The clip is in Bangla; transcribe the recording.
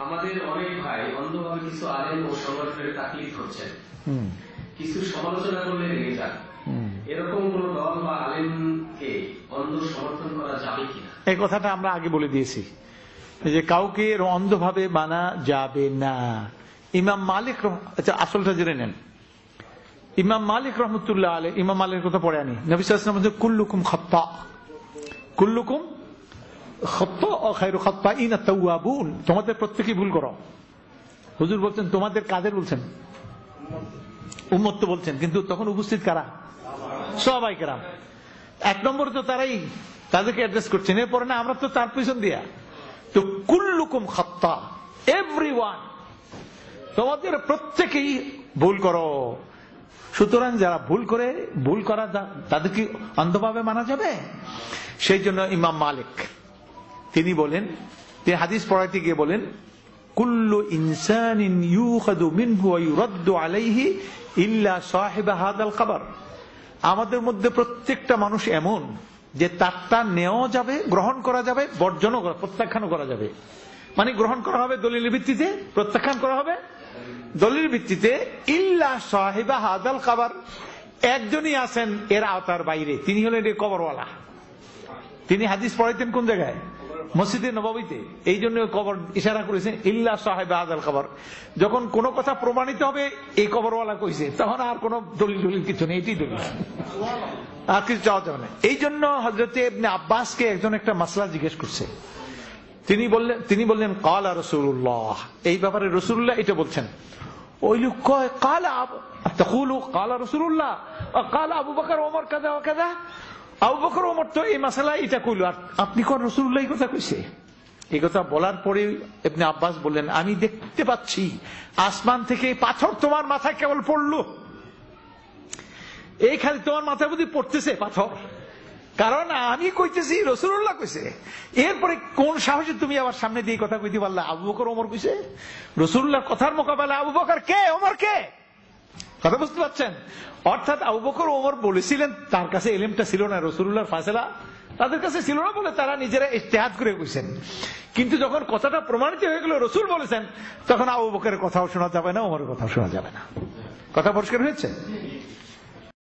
আমাদের অনেক ভাই অন্ধভাবে কিছু আলেম ও সংগঠনের তাকলিদ করছেন, কিছু সমালোচনা করলে রেগে যান। এরকম কোন দল বা আলেমকে অন্ধ সমর্থন করা যাবে কিনা? এই কথাটা আমরা আগে বলে দিয়েছি যে কাউকে অন্ধভাবে মানা যাবে না। ইমাম মালিক, আচ্ছা আসলটা জেনে নেন। ইমাম মালিক রহমতুল্লাহ আলাইহি, ইমাম মালিকের কথা পড়ে আনি, নবী সাল্লাল্লাহু আলাইহি ওয়াসাল্লাম বলেন কুল্লুকুম খাত্তা, কুল্লুকুম খাত্তা ও খায়রু খাত্তাইনা তাওয়াবুন, তোমাদের প্রত্যেকেই ভুল করো। হুজুর বলছেন তোমাদের কাদের বলছেন? উম্মত তো বলছেন, কিন্তু তখন উপস্থিত কারা? সাহাবায়ে কেরাম। এক নম্বরে তো তারাই তাদেরকে অ্যাড্রেস করছেন, এরপরে না আমরা তো তার পিছন দিয়া। তো কুল্লুকুম খাত্তা, এভরিওয়ান, তোমাদের প্রত্যেকেই ভুল করো। সুতরাং যারা ভুল করে, ভুল করা তাদের কি অন্ধভাবে মানা যাবে? সেই জন্য ইমাম মালিক তিনি বলেন, তিনি হাদিস পড়াইতে গিয়ে বলেন কুল্লু ইনসানিন ইউখাযু মিনহু ওয়া ইউরাদ্দু আলাইহি ইল্লা সাহিবা হাদাল কবর। আমাদের মধ্যে প্রত্যেকটা মানুষ এমন যে তারটা নেওয়া যাবে, গ্রহণ করা যাবে, বর্জনও প্রত্যাখ্যানও করা যাবে। মানে গ্রহণ করা হবে দলিলের ভিত্তিতে, প্রত্যাখ্যান করা হবে দলিলের ভিত্তিতে। ইল্লা সাহিবা হাদাল কবর, একজনই আছেন এর আওতার বাইরে, তিনি হলেন এই কবরওয়ালা। তিনি হাদিস পড়াইতেন কোন জায়গায়? মসজিদে নববীতে। এই জন্য কবর ইশারা করেছেন ইল্লা সাহিবা হাদাল কবর। যখন কোন কথা প্রমাণিত হবে এই কবরওয়ালা কইছে, তখন আর কোন দলিল দলিল কিছু নেই, এটাই দলিল, আর কিছু চাওয়া যাবে না। এই জন্য হযরতে ইবনে আব্বাসকে একজন একটা মাসলা জিজ্ঞেস করছে। তিনি বললেন ক্বালা রাসূলুল্লাহ, এই ব্যাপারে রাসূলুল্লাহ এটা বলছেন। ওই লোক কয় ক্বালা তাকুলু ক্বালা রাসূলুল্লাহ ওয়া ক্বালা আবু বকর ওমর কাযা ওয়া কাযা। আবু বকর ওমর তো এই মাসলা এটা কইল, আর আপনি কোন রাসূলুল্লাহ এই কথা কইছে? এই কথা বলার পরে ইবনে আব্বাস বললেন আমি দেখতে পাচ্ছি আসমান থেকে পাথর তোমার মাথায় কেবল পড়লো, এই খালি তোমার মাথায় বুঝি পড়তেছে পাথর, কারণ আমি কইতেছি রাসূলুল্লাহ কইছে। এরপরে কোন সাহসে তুমি আবার সামনে দিয়ে কথা কইতে পারলা আবু বকর ওমর কইছে? রাসূলুল্লাহর কথার মোকাবেলায় আবু বকর কে, ওমর কে? কথা বুঝতে পারছেন? অর্থাৎ আবু বকর ওমর বলেছিলেন, তার কাছে ইলমটা ছিল না, রাসূলুল্লাহর ফায়সালা তাদের কাছে ছিল না বলে তারা নিজেরা ইজতিহাদ করে কইছেন। কিন্তু যখন কথাটা প্রমাণিত হয়ে গেল রাসূল বলেছেন, তখন আবু বকরের কথাও শোনা যাবে না, ওমরের কথাও শোনা যাবে না। কথা পরিষ্কার হয়েছে?